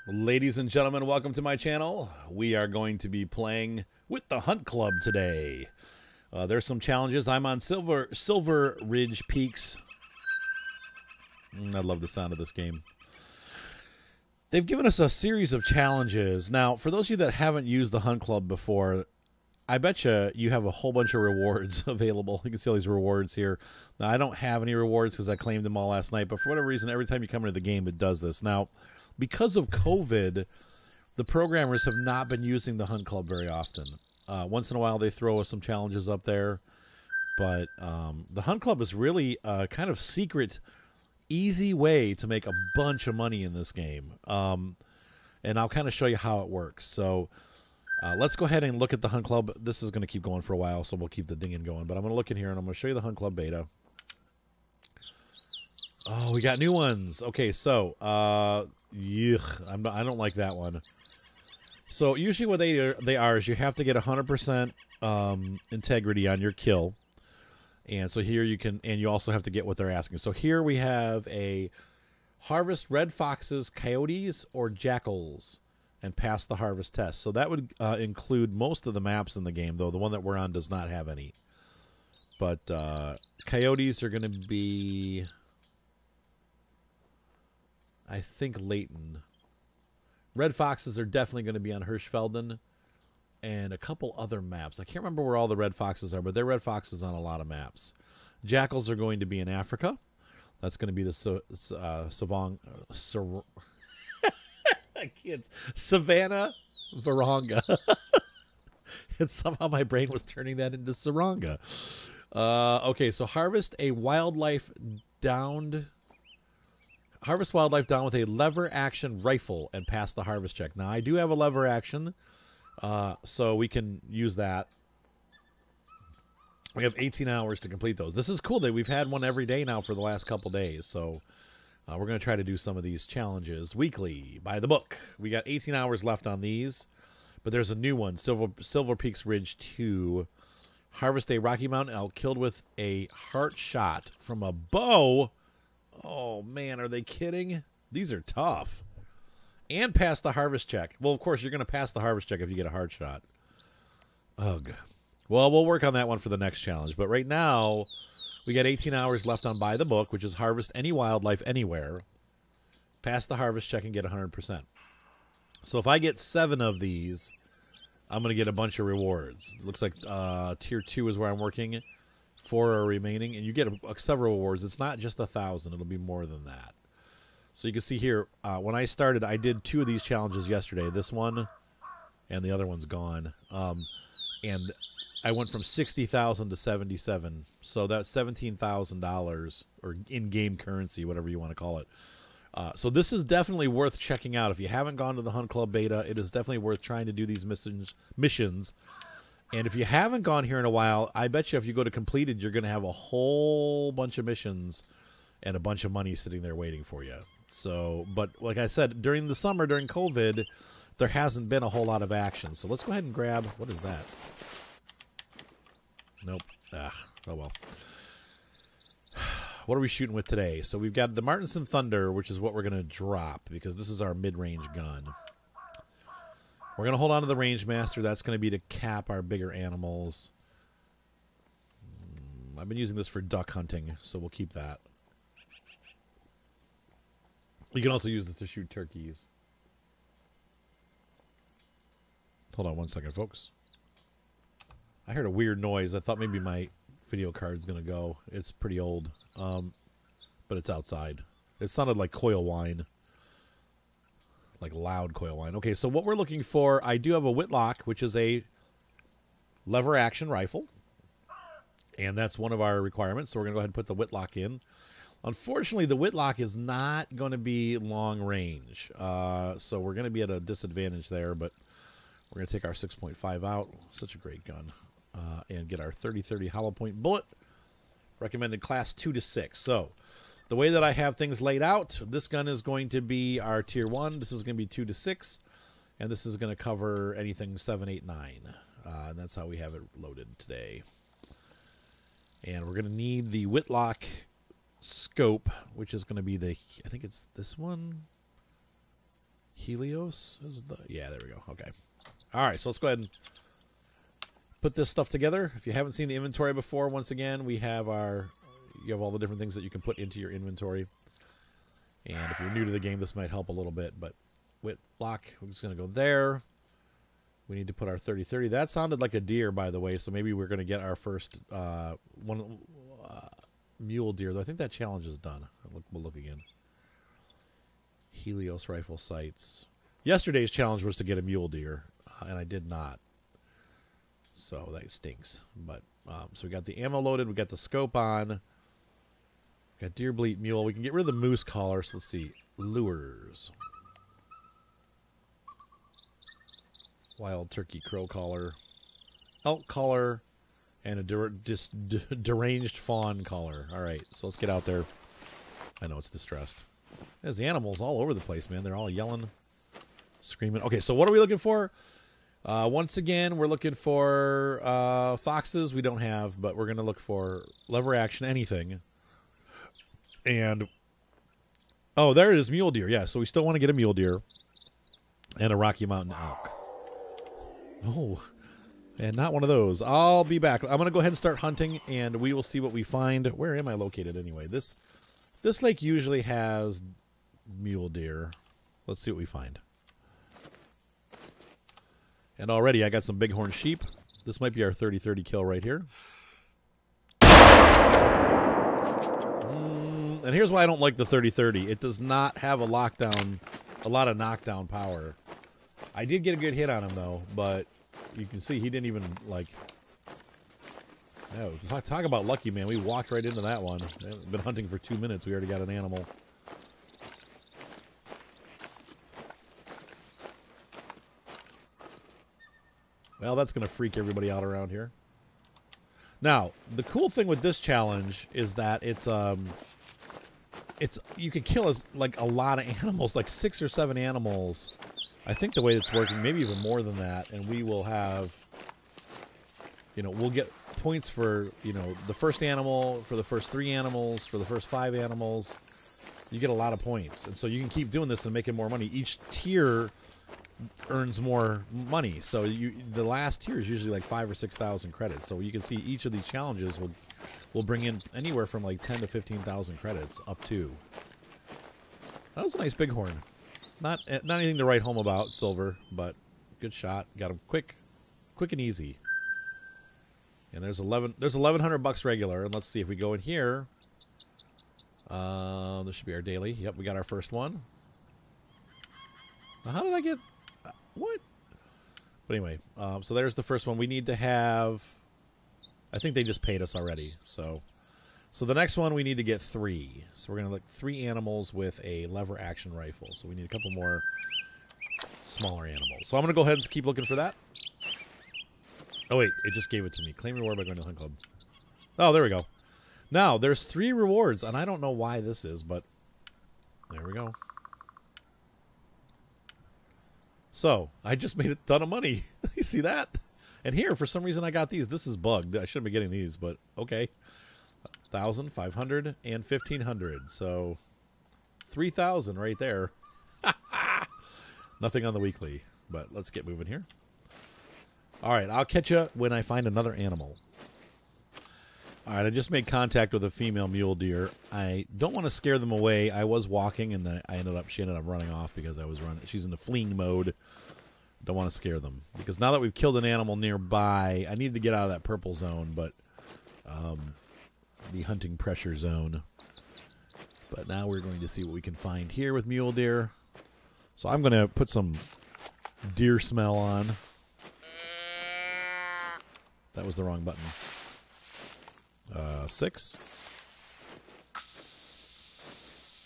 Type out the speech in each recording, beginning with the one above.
Ladies and gentlemen, welcome to my channel. We are going to be playing with the Hunt Club today. There's some challenges. I'm on Silver Ridge Peaks. I love the sound of this game. They've given us a series of challenges. Now, for those of you that haven't used the Hunt Club before, I bet you have a whole bunch of rewards available. You can see all these rewards here. Now, I don't have any rewards because I claimed them all last night, but for whatever reason, every time you come into the game, it does this. Now, because of COVID, the programmers have not been using the Hunt Club very often. Once in a while, they throw some challenges up there, but the Hunt Club is really a kind of secret, easy way to make a bunch of money in this game. And I'll kind of show you how it works. So let's go ahead and look at the Hunt Club. This is going to keep going for a while, so we'll keep the dinging going. But I'm going to look in here, and I'm going to show you the Hunt Club beta. Oh, we got new ones. Okay, so yuck, I don't like that one. So usually what they are is you have to get 100% integrity on your kill. And so here you can, and you also have to get what they're asking. So here we have a harvest red foxes, coyotes, or jackals, and pass the harvest test. So that would include most of the maps in the game, though the one that we're on does not have any. But coyotes are going to be, I think, Layton. Red foxes are definitely going to be on Hirschfelden and a couple other maps. I can't remember where all the red foxes are, but they're red foxes on a lot of maps. Jackals are going to be in Africa. That's going to be the Savannah Virunga. And somehow my brain was turning that into Saranga. Okay, so harvest wildlife down with a lever action rifle and pass the harvest check. Now, I do have a lever action, so we can use that. We have 18 hours to complete those. This is cool that we've had one every day now for the last couple days, so we're going to try to do some of these challenges weekly by the book. We got 18 hours left on these, but there's a new one, Silver Peaks Ridge 2. Harvest a Rocky Mountain elk killed with a heart shot from a bow. Oh, man, are they kidding? These are tough. And pass the harvest check. Well, of course, you're going to pass the harvest check if you get a heart shot. Ugh. Well, we'll work on that one for the next challenge. But right now, we got 18 hours left on By the Book, which is harvest any wildlife anywhere. Pass the harvest check and get 100%. So if I get 7 of these, I'm going to get a bunch of rewards. It looks like Tier 2 is where I'm working. 4 are remaining, and you get several rewards. It's not just 1,000. It'll be more than that. So you can see here, when I started, I did 2 of these challenges yesterday. This one and the other one's gone. And I went from 60,000 to 77. So that's $17,000, or in-game currency, whatever you want to call it. So this is definitely worth checking out. If you haven't gone to the Hunt Club beta, it is definitely worth trying to do these missions. And if you haven't gone here in a while, I bet you if you go to completed, you're going to have a whole bunch of missions and a bunch of money sitting there waiting for you. So, but like I said, during the summer, during COVID, there hasn't been a whole lot of action. So let's go ahead and grab, what is that? Nope. Oh well. What are we shooting with today? So we've got the Martinson Thunder, which is what we're going to drop because this is our mid-range gun. We're going to hold on to the Range Master. That's going to be to cap our bigger animals. I've been using this for duck hunting, so we'll keep that. You can also use this to shoot turkeys. Hold on one second, folks. I heard a weird noise. I thought maybe my video card's going to go. It's pretty old, but it's outside. It sounded like coil whine. Like loud coil whine. Okay, so what we're looking for, I do have a Whitlock, which is a lever action rifle. And that's one of our requirements, so we're going to go ahead and put the Whitlock in. Unfortunately, the Whitlock is not going to be long range. So we're going to be at a disadvantage there, but we're going to take our 6.5 out. Such a great gun. And get our 30-30 hollow point bullet. Recommended class 2 to 6. So the way that I have things laid out, this gun is going to be our tier 1. This is going to be 2 to 6. And this is going to cover anything 7, 8, 9. And that's how we have it loaded today. And we're going to need the Whitlock scope, which is going to be the, I think it's this one. Helios is the... Yeah, there we go. Okay. All right, so let's go ahead and put this stuff together. If you haven't seen the inventory before, once again, we have our... You have all the different things that you can put into your inventory. And if you're new to the game, this might help a little bit. But Whitlock, we're just going to go there. We need to put our 30-30. That sounded like a deer, by the way, so maybe we're going to get our first mule deer. Though I think that challenge is done. We'll look again. Helios rifle sights. Yesterday's challenge was to get a mule deer, and I did not. So that stinks. But so we got the ammo loaded. We got the scope on. Got deer bleat mule. We can get rid of the moose collar. So let's see. Lures. Wild turkey crow collar. Elk collar. And a deranged fawn collar. All right. So let's get out there. I know it's distressed. There's the animals all over the place, man. They're all yelling, screaming. Okay, so what are we looking for? Once again, we're looking for foxes. We don't have, but we're going to look for lever action, anything. And, oh, there it is, mule deer. Yeah, so we still want to get a mule deer and a Rocky Mountain elk. Oh, and not one of those. I'll be back. I'm going to go ahead and start hunting, and we will see what we find. Where am I located anyway? This lake usually has mule deer. Let's see what we find. And already I got some bighorn sheep. This might be our 30-30 kill right here. And here's why I don't like the 30-30. It does not have a lot of knockdown power. I did get a good hit on him though, but you can see he didn't even like... Oh, talk about lucky, man. We walked right into that one. We've been hunting for 2 minutes. We already got an animal. Well, that's going to freak everybody out around here. Now, the cool thing with this challenge is that it's you can kill like a lot of animals, like 6 or 7 animals. I think the way it's working, maybe even more than that, and we will have, you know, we'll get points for, you know, the first animal, for the first 3 animals, for the first 5 animals. You get a lot of points, and so you can keep doing this and making more money. Each tier earns more money, so the last tier is usually like 5,000 or 6,000 credits. So you can see each of these challenges will bring in anywhere from like 10,000 to 15,000 credits up to. That was a nice bighorn. Not anything to write home about, silver, but good shot. Got him quick and easy. And there's 1,100 bucks regular, and let's see if we go in here. This should be our daily. Yep, we got our first one. Now, how did I get what? But anyway, so there's the first one. We need to have. I think they just paid us already. So the next one we need to get 3. So we're gonna look 3 animals with a lever action rifle. So we need a couple more smaller animals. So I'm gonna go ahead and keep looking for that. Oh wait, it just gave it to me. Claim reward by going to the hunt club. Oh, there we go. Now there's 3 rewards, and I don't know why this is, but there we go. So I just made a ton of money. You see that? And here, for some reason, I got these. This is bugged. I shouldn't be getting these, but okay. 1,000, 500, and 1,500. So 3,000 right there. Nothing on the weekly, but let's get moving here. All right, I'll catch you when I find another animal. All right, I just made contact with a female mule deer. I don't want to scare them away. I was walking, and then she ended up running off because I was running. She's in the fleeing mode. Don't want to scare them because now that we've killed an animal nearby, I need to get out of that purple zone, but the hunting pressure zone. But now we're going to see what we can find here with mule deer. So I'm going to put some deer smell on. That was the wrong button. 6.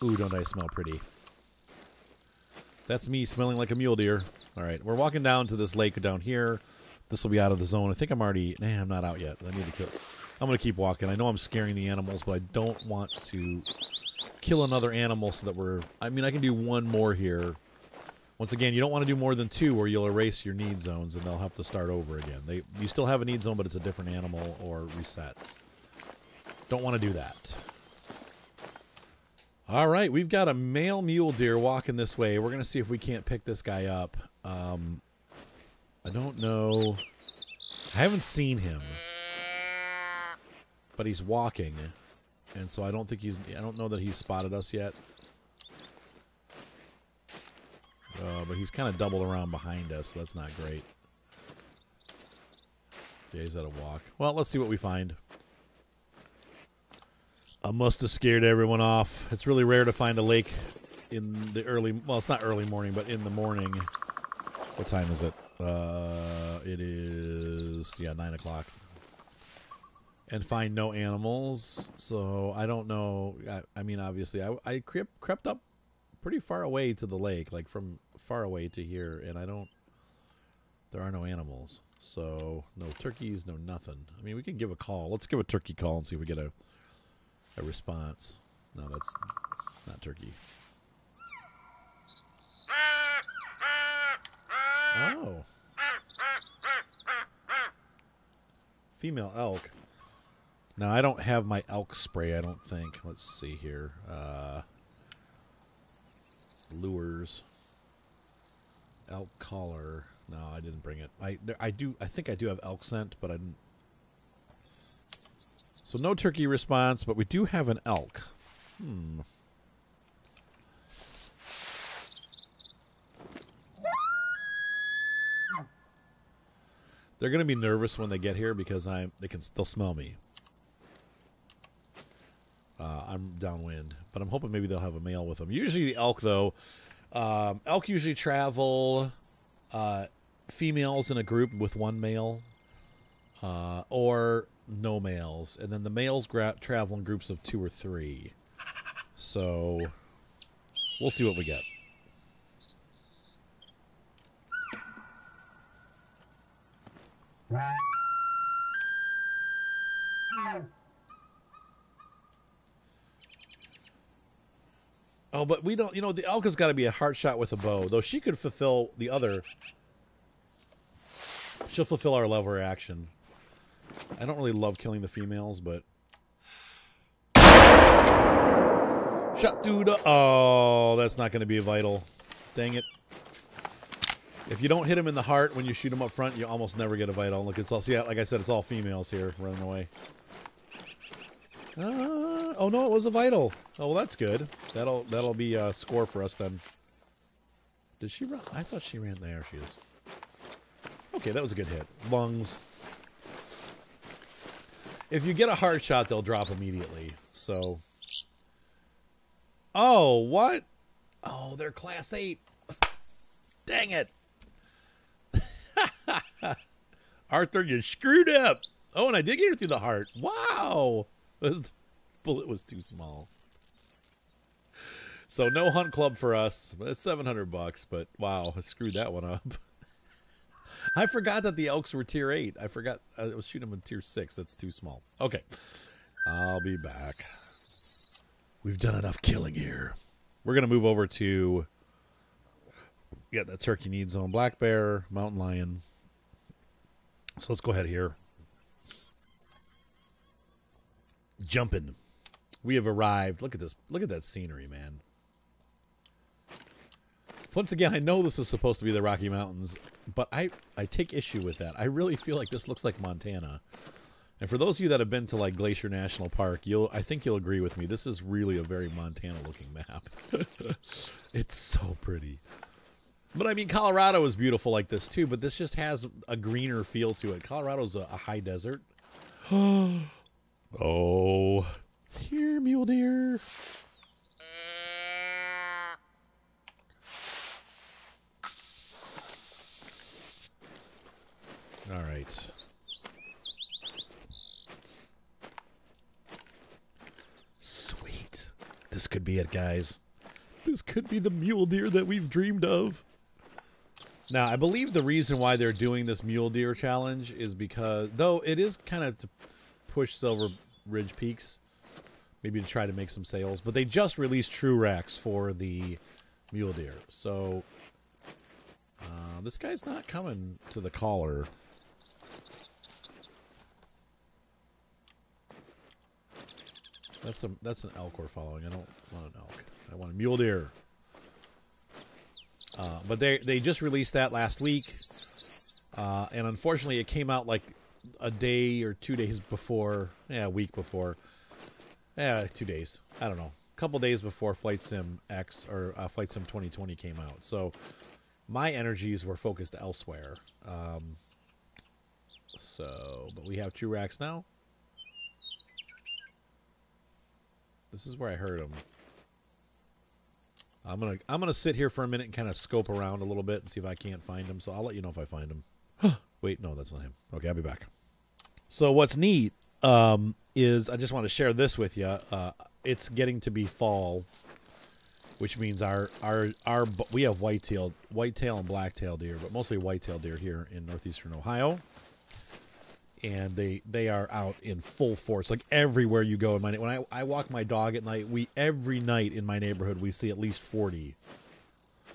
Ooh, don't I smell pretty. That's me smelling like a mule deer. All right, we're walking down to this lake down here. This will be out of the zone. I think I'm already... Nah, I'm not out yet. I need to kill... I'm going to keep walking. I know I'm scaring the animals, but I don't want to kill another animal so that we're... I mean, I can do one more here. Once again, you don't want to do more than 2 or you'll erase your need zones and they'll have to start over again. You still have a need zone, but it's a different animal or resets. Don't want to do that. All right, we've got a male mule deer walking this way. We're going to see if we can't pick this guy up. I don't know. I haven't seen him, but he's walking, and so I don't think I don't know that he's spotted us yet. But he's kind of doubled around behind us, so that's not great. Yeah, he's at a walk. Well, let's see what we find. I must have scared everyone off. It's really rare to find a lake in the early... Well, it's not early morning, but in the morning. What time is it? It is... Yeah, 9 o'clock. And find no animals. So, I don't know. I mean, obviously, I crept up pretty far away to the lake. Like, from far away to here. And I don't... There are no animals. So, no turkeys, no nothing. I mean, we can give a call. Let's give a turkey call and see if we get a response. No, that's not turkey. Oh. Female elk. Now, I don't have my elk spray, I don't think. Let's see here. Lures. Elk collar. No, I didn't bring it. I think I do have elk scent, but I didn't. So no turkey response, but we do have an elk. They're going to be nervous when they get here because they'll smell me. I'm downwind, but I'm hoping maybe they'll have a male with them. Usually the elk, though, elk usually travel females in a group with one male, or no males, and then the males travel in groups of 2 or 3. So we'll see what we get. Oh, but we don't, the elk has got to be a heart shot with a bow, though she could fulfill the other. She'll fulfill our lever action. I don't really love killing the females, but... Shot through the... Oh, that's not going to be a vital. Dang it. If you don't hit him in the heart when you shoot him up front, you almost never get a vital. Look, it's all... See, like I said, it's all females here running away. Oh, no, it was a vital. Oh, well, that's good. That'll be a score for us, then. Did she run? I thought she ran there. She is. Okay, that was a good hit. Lungs. If you get a hard shot, they'll drop immediately. So. Oh, what? Oh, they're class 8. Dang it. Arthur, you screwed up. Oh, and I did get her through the heart. Wow. The bullet was too small. So no hunt club for us. It's $700, but wow, I screwed that one up. I forgot that the elks were tier 8. I forgot I was shooting them in tier 6. That's too small. Okay. I'll be back. We've done enough killing here. We're going to move over to... Yeah, that turkey need zone. Black bear, mountain lion. So let's go ahead here. Jumping. We have arrived. Look at this. Look at that scenery, man. Once again, I know this is supposed to be the Rocky Mountains, but I take issue with that. I really feel like this looks like Montana. And for those of you that have been to like Glacier National Park, I think you'll agree with me. This is really a very Montana-looking map. It's so pretty. But I mean, Colorado is beautiful like this too, but this just has a greener feel to it. Colorado's a high desert. Oh, here, mule deer. All right. Sweet. This could be it, guys. This could be the mule deer that we've dreamed of. Now, I believe the reason why they're doing this mule deer challenge is because, though it is kind of to push Silver Ridge Peaks, maybe to try to make some sales, but they just released true racks for the mule deer. So, this guy's not coming to the collar. That's an elk we're following. I don't want an elk. I want a mule deer. But they just released that last week, and unfortunately, it came out like a day or 2 days before. Yeah, a week before. Yeah, 2 days. I don't know. A couple days before Flight Sim X or Flight Sim 2020 came out. So my energies were focused elsewhere. But we have 2 racks now. This is where I heard him. I'm gonna sit here for a minute and kind of scope around a little bit and see if I can't find him. So I'll let you know if I find him. Wait, no, that's not him. Okay, I'll be back. So what's neat is I just want to share this with you. It's getting to be fall, which means we have whitetail and blacktail deer, but mostly whitetail deer here in northeastern Ohio. And they are out in full force, like everywhere you go. When I walk my dog at night, every night in my neighborhood we see at least 40.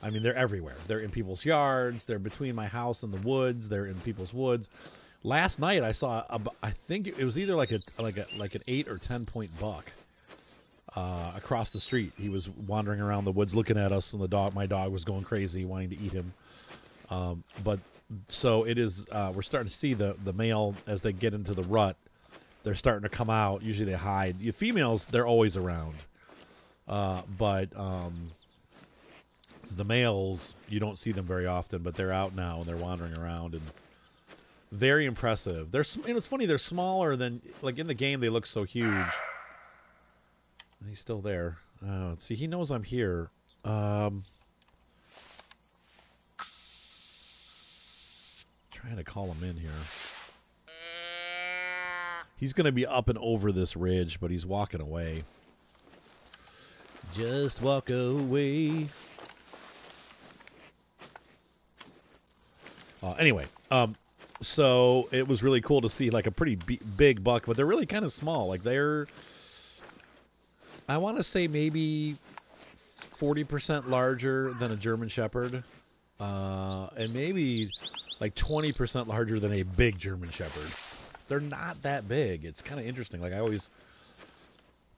I mean, they're everywhere. They're in people's yards. They're between my house and the woods. They're in people's woods. Last night I saw I think it was either like an 8 or 10 point buck across the street. He was wandering around the woods looking at us, and my dog was going crazy, wanting to eat him. So it is. We're starting to see the male as they get into the rut. They're starting to come out. Usually they hide. The females, they're always around, but the males, you don't see them very often. But they're out now and they're wandering around and very impressive. It's funny. They're smaller than like in the game. They look so huge. He's still there. See, he knows I'm here. Trying to call him in here. He's going to be up and over this ridge, but he's walking away. Just walk away. Anyway, so it was really cool to see like a pretty big buck, but they're really kind of small. Like I want to say maybe 40% larger than a German Shepherd, and maybe like 20% larger than a big German Shepherd. They're not that big. It's kind of interesting. Like I always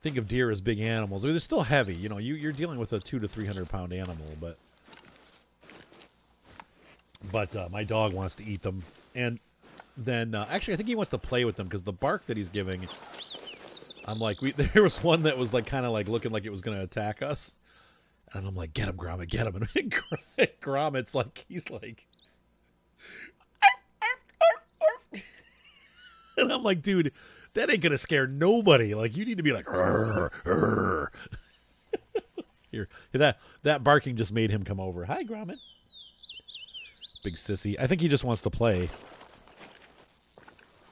think of deer as big animals. I mean, they're still heavy. You know, you're dealing with a 200 to 300 pound animal, but my dog wants to eat them. And then actually, I think he wants to play with them because the bark that he's giving. I'm like, there was one that was like kind of like looking like it was going to attack us, and I'm like, get him, Gromit, get him. And Gromit's like, he's like. And I'm like, dude, that ain't gonna scare nobody. Like, you need to be like, "Arr, arr." Here, that barking just made him come over. Hi, Gromit. Big sissy. I think he just wants to play.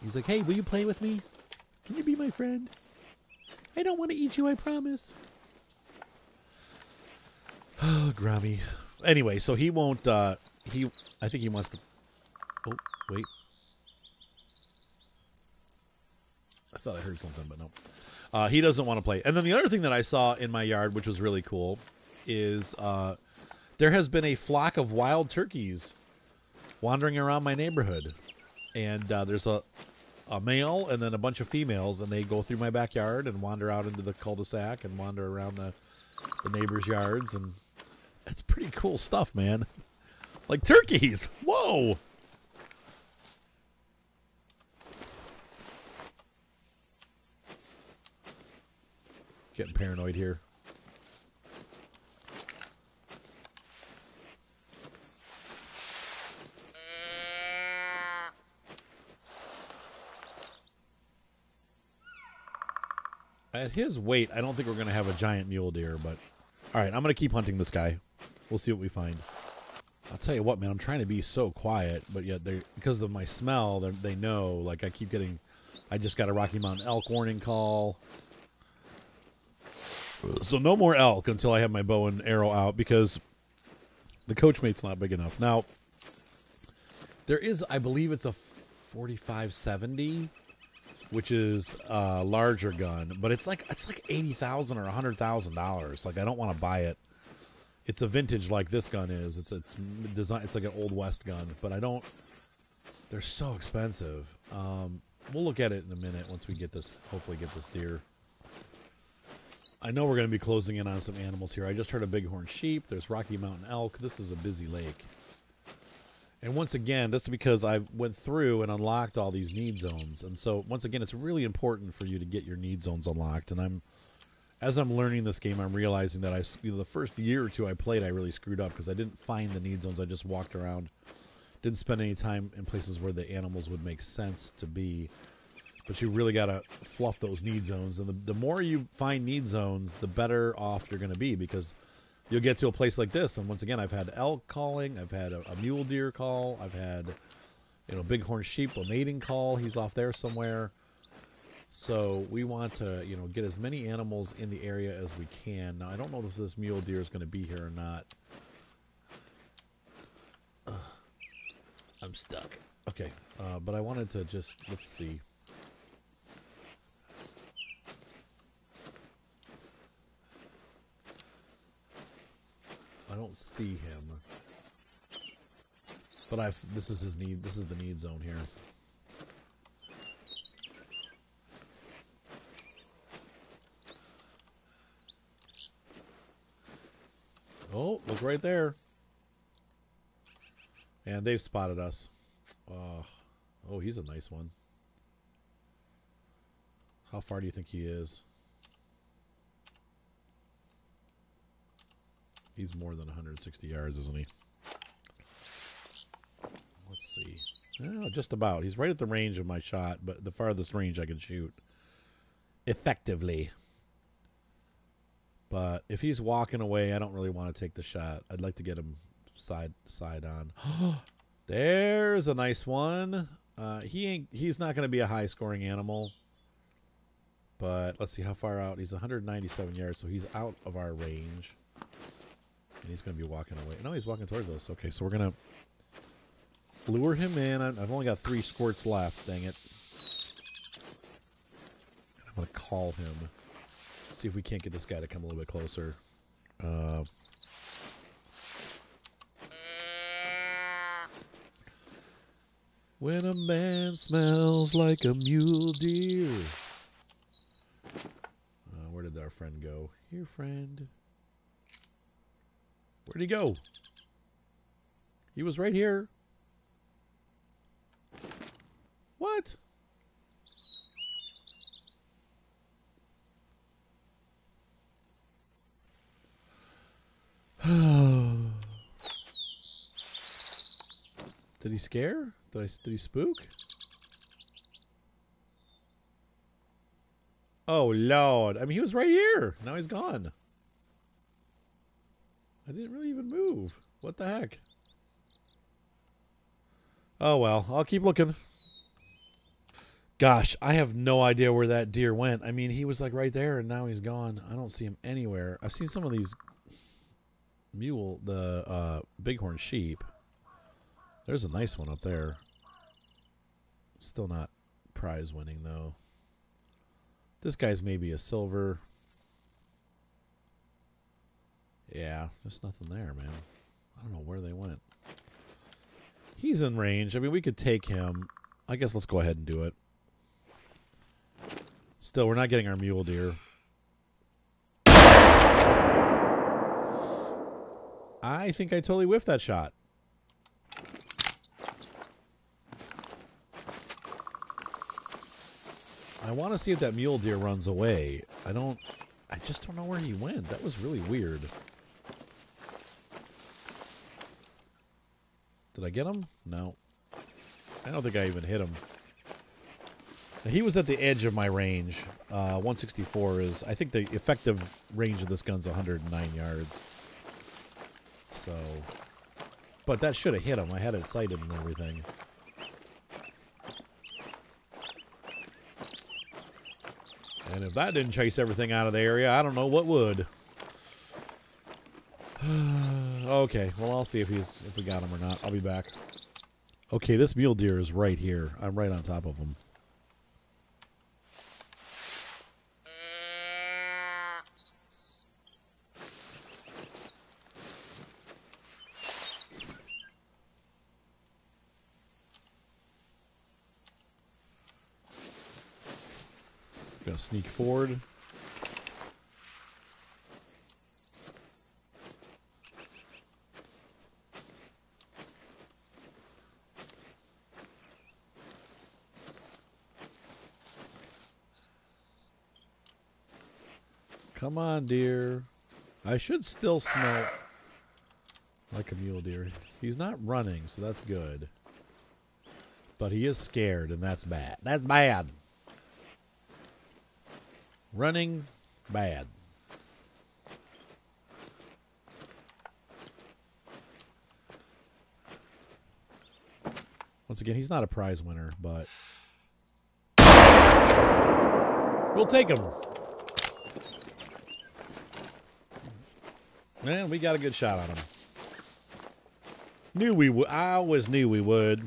He's like, hey, will you play with me? Can you be my friend? I don't want to eat you, I promise. Oh, Grommy. Anyway, so he won't. I think he wants to. Oh, wait. I thought I heard something, but no. He doesn't want to play. And then the other thing that I saw in my yard, which was really cool, is there has been a flock of wild turkeys wandering around my neighborhood. And there's a male and then a bunch of females, and they go through my backyard and wander out into the cul-de-sac and wander around the neighbors' yards. And it's pretty cool stuff, man. Like turkeys. Whoa. Getting paranoid here. At his weight, I don't think we're going to have a giant mule deer, but all right, I'm going to keep hunting this guy. We'll see what we find. I'll tell you what, man, I'm trying to be so quiet, but yet because of my smell, they know. Like I just got a Rocky Mountain elk warning call. So no more elk until I have my bow and arrow out because the Coachmate's not big enough. Now, there is, I believe it's a 4570, which is a larger gun, but it's like $80,000 or $100,000. Like I don't want to buy it. It's a vintage like this gun is. It's design. It's like an Old West gun, but I don't. They're so expensive. We'll look at it in a minute once we get this. Hopefully, get this deer. I know we're going to be closing in on some animals here. I just heard a bighorn sheep. There's Rocky Mountain elk. This is a busy lake. And once again, that's because I went through and unlocked all these need zones. And so, once again, it's really important for you to get your need zones unlocked. And as I'm learning this game, I'm realizing that the first year or two I played, I really screwed up because I didn't find the need zones. I just walked around, didn't spend any time in places where the animals would make sense to be. But you really got to fluff those need zones. And the more you find need zones, the better off you're going to be, because you'll get to a place like this. And once again, I've had elk calling. I've had a mule deer call. I've had, bighorn sheep, a mating call. He's off there somewhere. So we want to, get as many animals in the area as we can. Now, I don't know if this mule deer is going to be here or not. I'm stuck. Okay. But I wanted to just, let's see. I don't see him, but this is his need. This is the need zone here. Oh, look right there. And they've spotted us. Oh, he's a nice one. How far do you think he is? He's more than 160 yards, isn't he? Let's see. Oh, just about. He's right at the range of my shot, but the farthest range I can shoot effectively. But if he's walking away, I don't really want to take the shot. I'd like to get him side on. There's a nice one. He's not going to be a high-scoring animal. But let's see how far out. He's 197 yards, so he's out of our range. And he's going to be walking away. No, he's walking towards us. Okay, so we're going to lure him in. I've only got 3 squirts left. Dang it. I'm going to call him. See if we can't get this guy to come a little bit closer. When a man smells like a mule deer. Where did our friend go? Here, friend. Where'd he go? He was right here. What? Did he scare? Did he spook? Oh, Lord. I mean, he was right here. Now he's gone. I didn't really even move. What the heck? Oh, well. I'll keep looking. Gosh, I have no idea where that deer went. I mean, he was like right there, and now he's gone. I don't see him anywhere. I've seen some of these Bighorn sheep. There's a nice one up there. Still not prize winning, though. This guy's maybe a silver. Yeah, there's nothing there, man. I don't know where they went. He's in range. I mean, we could take him. I guess let's go ahead and do it. Still, we're not getting our mule deer. I think I totally whiffed that shot. I want to see if that mule deer runs away. I just don't know where he went. That was really weird. Did I get him? No. I don't think I even hit him. Now, he was at the edge of my range. 164 is... I think the effective range of this gun's 109 yards. So... But that should have hit him. I had it sighted and everything. And if that didn't chase everything out of the area, I don't know what would. Okay, well, I'll see if we got him or not. I'll be back. Okay, this mule deer is right here. I'm right on top of him. Gonna sneak forward. Come on, deer. I should still smell like a mule deer. He's not running, so that's good. But he is scared, and that's bad. That's bad. Running, bad. Once again, he's not a prize winner, but we'll take him. Man, we got a good shot on him. Knew we would. I always knew we would.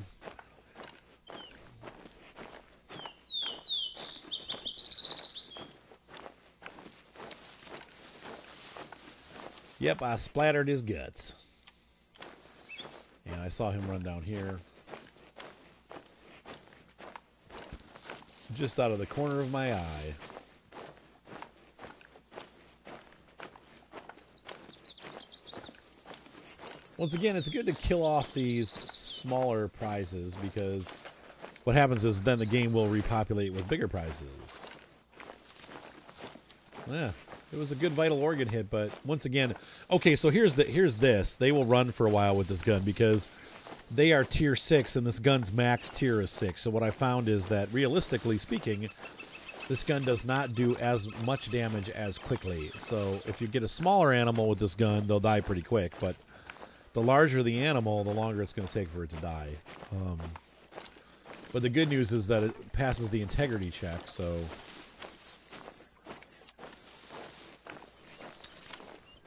Yep, I splattered his guts. And I saw him run down here. Just out of the corner of my eye. Once again, it's good to kill off these smaller prizes because what happens is then the game will repopulate with bigger prizes. Yeah, it was a good vital organ hit, but once again, okay, so here's this. They will run for a while with this gun because they are tier 6 and this gun's max tier is 6. So what I found is that realistically speaking, this gun does not do as much damage as quickly. So if you get a smaller animal with this gun, they'll die pretty quick, but the larger the animal, the longer it's going to take for it to die. But the good news is that it passes the integrity check, so...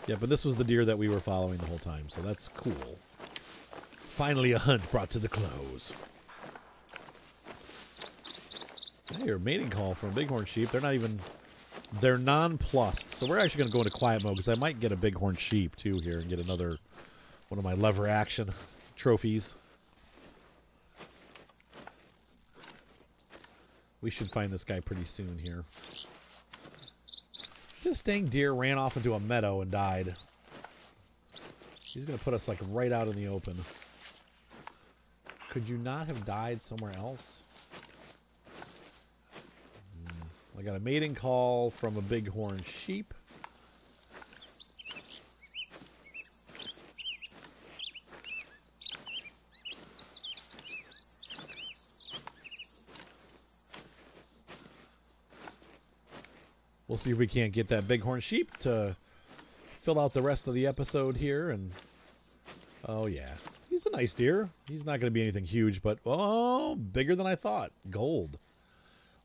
Yeah, but this was the deer that we were following the whole time, so that's cool. Finally a hunt brought to the close. Hey, your mating call from a Bighorn Sheep. They're not even... They're nonplussed. So we're actually going to go into quiet mode, because I might get a Bighorn Sheep, too, here, and get another... one of my lever action trophies. We should find this guy pretty soon here. This dang deer ran off into a meadow and died. He's going to put us like right out in the open. Could you not have died somewhere else? I got a mating call from a Bighorn Sheep. We'll see if we can't get that Bighorn Sheep to fill out the rest of the episode here. And oh, yeah. He's a nice deer. He's not going to be anything huge, but oh, bigger than I thought. Gold.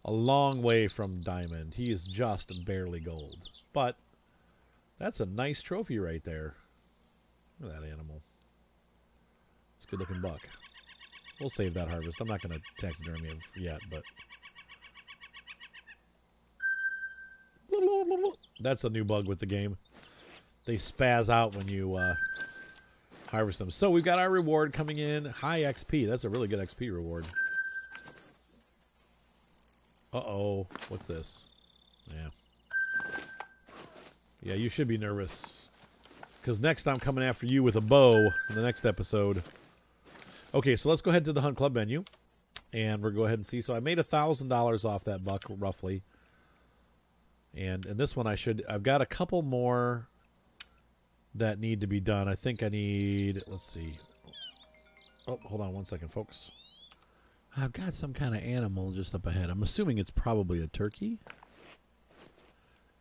A long way from diamond. He is just barely gold. But that's a nice trophy right there. Look at that animal. It's a good-looking buck. We'll save that harvest. I'm not going to taxidermy him yet, but... That's a new bug with the game. They spaz out when you harvest them. So we've got our reward coming in. High XP. That's a really good XP reward. Uh-oh. What's this? Yeah. Yeah, you should be nervous. Because next I'm coming after you with a bow in the next episode. Okay, so let's go ahead to the Hunt Club menu. And we'll go ahead and see. So I made $1,000 off that buck, roughly. And in this one, I've got a couple more that need to be done. I think I need, let's see. Oh, hold on one second, folks. I've got some kind of animal just up ahead. I'm assuming it's probably a turkey.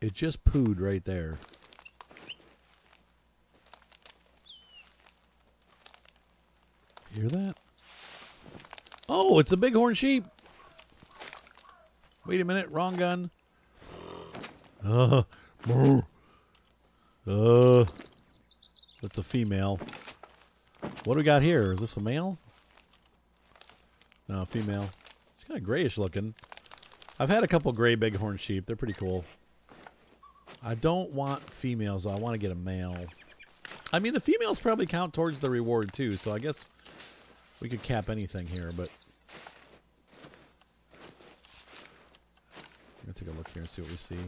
It just pooed right there. Hear that? Oh, it's a Bighorn Sheep. Wait a minute, wrong gun. That's a female. What do we got here? Is this a male? No, female. She's kind of grayish looking. I've had a couple gray Bighorn Sheep. They're pretty cool. I don't want females, though. I want to get a male. I mean, the females probably count towards the reward, too, so I guess we could cap anything here, but... I'm going to take a look here and see what we see.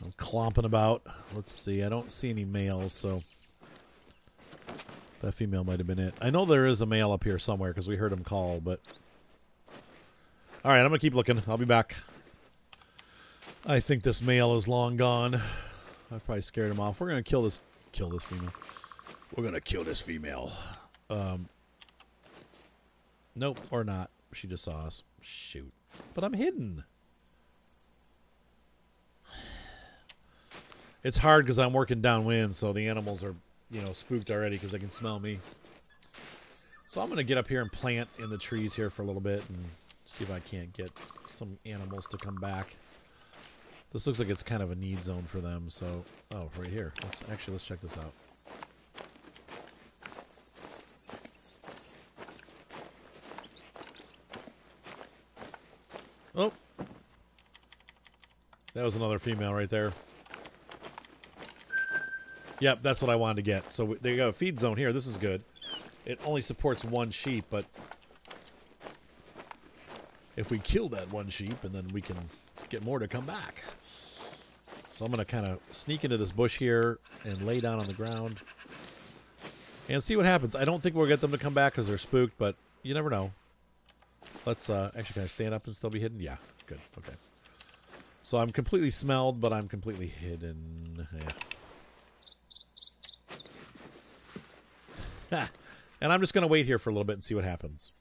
I'm clomping about. Let's see. I don't see any males, so That female might have been it. I know there is a male up here somewhere because we heard him call, but... All right, I'm going to keep looking. I'll be back. I think this male is long gone. I probably scared him off. We're going to kill this female. We're going to kill this female. Nope, or not. She just saw us. Shoot. But I'm hidden. It's hard because I'm working downwind, so the animals are, you know, spooked already because they can smell me. So I'm going to get up here and plant in the trees here for a little bit and see if I can't get some animals to come back. This looks like it's kind of a need zone for them, so... Oh, right here. Let's check this out. Oh! That was another female right there. Yep, that's what I wanted to get. So they got a feed zone here. This is good. It only supports one sheep, but... if we kill that one sheep, and then we can get more to come back. So I'm going to kind of sneak into this bush here and lay down on the ground and see what happens. I don't think we'll get them to come back because they're spooked, but you never know. Let's actually, can I stand up and still be hidden? Yeah, good. Okay. So I'm completely smelled, but I'm completely hidden. Yeah. And I'm just going to wait here for a little bit and see what happens.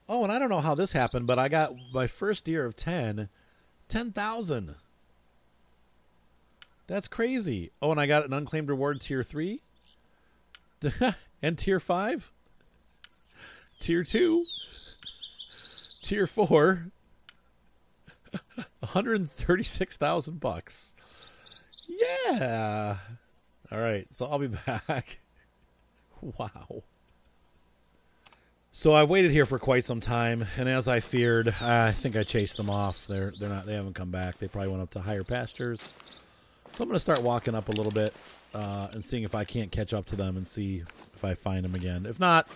Oh, and I don't know how this happened, but I got my first deer of 10,000. That's crazy. Oh, and I got an unclaimed reward tier 3. And tier 5. Tier 2. Tier 4. 136,000 bucks. Yeah. All right, so I'll be back. Wow. So I waited here for quite some time, and as I feared, I think I chased them off. They haven't come back. They probably went up to higher pastures. So I'm going to start walking up a little bit and seeing if I can't catch up to them and see if I find them again. If not,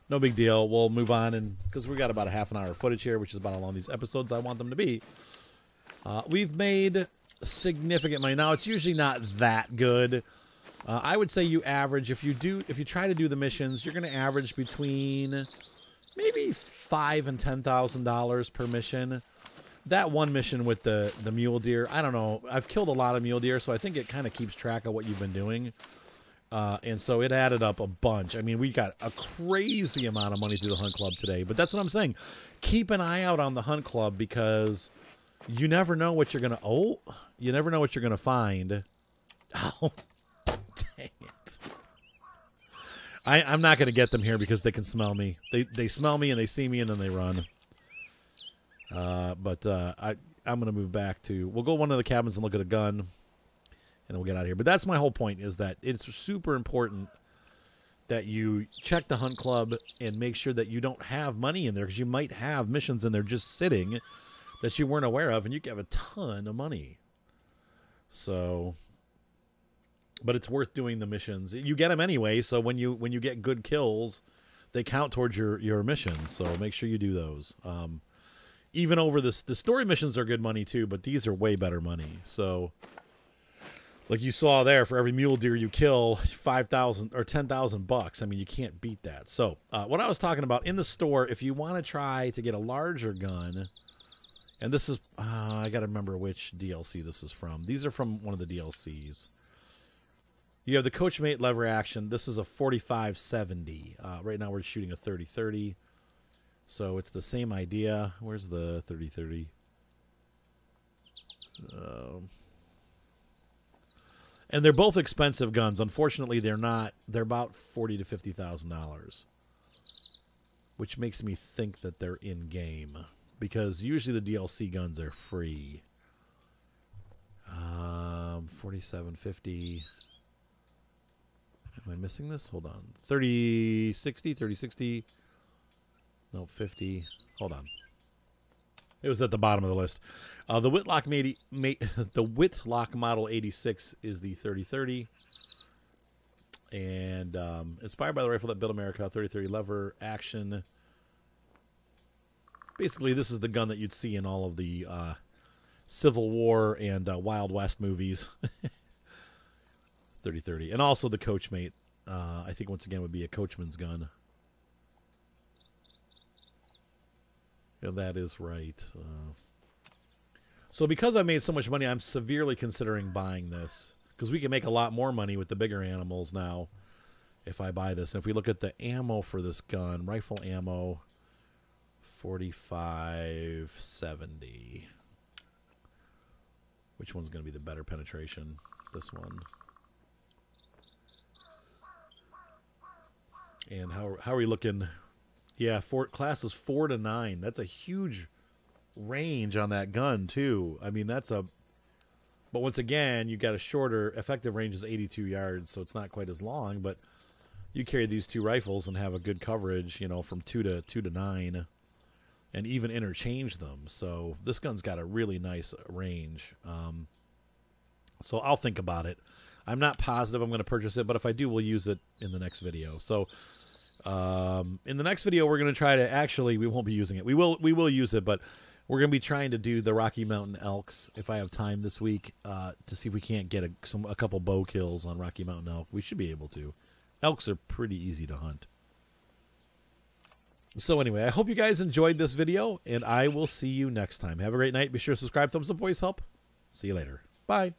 no big deal. We'll move on, and because we got about a half an hour of footage here, which is about how long these episodes I want them to be. We've made significant money. Now it's usually not that good. I would say you average, if you try to do the missions, you're going to average between maybe $5,000 and $10,000 per mission. That one mission with the mule deer, I don't know. I've killed a lot of mule deer, so I think it kind of keeps track of what you've been doing. And so it added up a bunch. I mean, we got a crazy amount of money through the hunt club today. But that's what I'm saying. Keep an eye out on the hunt club because you never know what you're going to... Oh, you never know what you're going to find. Oh, dang it. I'm not going to get them here because they can smell me. They smell me and they see me and then they run. I'm going to move back to... We'll go to one of the cabins and look at a gun. And we'll get out of here. But that's my whole point, is that it's super important that you check the hunt club and make sure that you don't have money in there, because you might have missions in there just sitting that you weren't aware of, and you can have a ton of money. So, but it's worth doing the missions. You get them anyway, so when you get good kills, they count towards your missions. So make sure you do those. Even over the story missions are good money too, but these are way better money. So... Like you saw there, for every mule deer you kill, 5,000 or 10,000 bucks. I mean, you can't beat that. So, what I was talking about in the store, if you want to try to get a larger gun, and this is, I got to remember which DLC this is from. These are from one of the DLCs. You have the Coachmate lever action. This is a 4570. Right now we're shooting a 3030. So it's the same idea. Where's the 3030? And they're both expensive guns. Unfortunately, they're not. They're about $40,000 to $50,000, which makes me think that they're in game, because usually the DLC guns are free. 4750. Am I missing this? Hold on. 3060, 3060. No, 50. Hold on. It was at the bottom of the list. The Whitlock Model 86 is the 3030. And inspired by the rifle that built America, 3030 lever action. Basically, this is the gun that you'd see in all of the Civil War and Wild West movies. 3030. And also the Coachmate I think once again would be a coachman's gun. Yeah, that is right. So because I made so much money, I'm severely considering buying this. Because we can make a lot more money with the bigger animals now if I buy this. And if we look at the ammo for this gun, rifle ammo, 4570. Which one's going to be the better penetration? This one. And how are we looking? Yeah, classes 4 to 9. That's a huge range on that gun too. I mean, that's a... But once again, you got a shorter effective range is 82 yards, so it's not quite as long. But you carry these two rifles and have a good coverage, you know, from 2 to 9, and even interchange them. So this gun's got a really nice range. So I'll think about it. I'm not positive I'm going to purchase it, but if I do, we'll use it in the next video. So in the next video, we're going to try to actually, we won't be using it. We will use it, but we're going to be trying to do the Rocky Mountain elks if I have time this week to see if we can't get a couple bow kills on Rocky Mountain elk. We should be able to. Elks are pretty easy to hunt. So anyway, I hope you guys enjoyed this video, and I will see you next time. Have a great night. Be sure to subscribe. Thumbs up, boys help. See you later. Bye.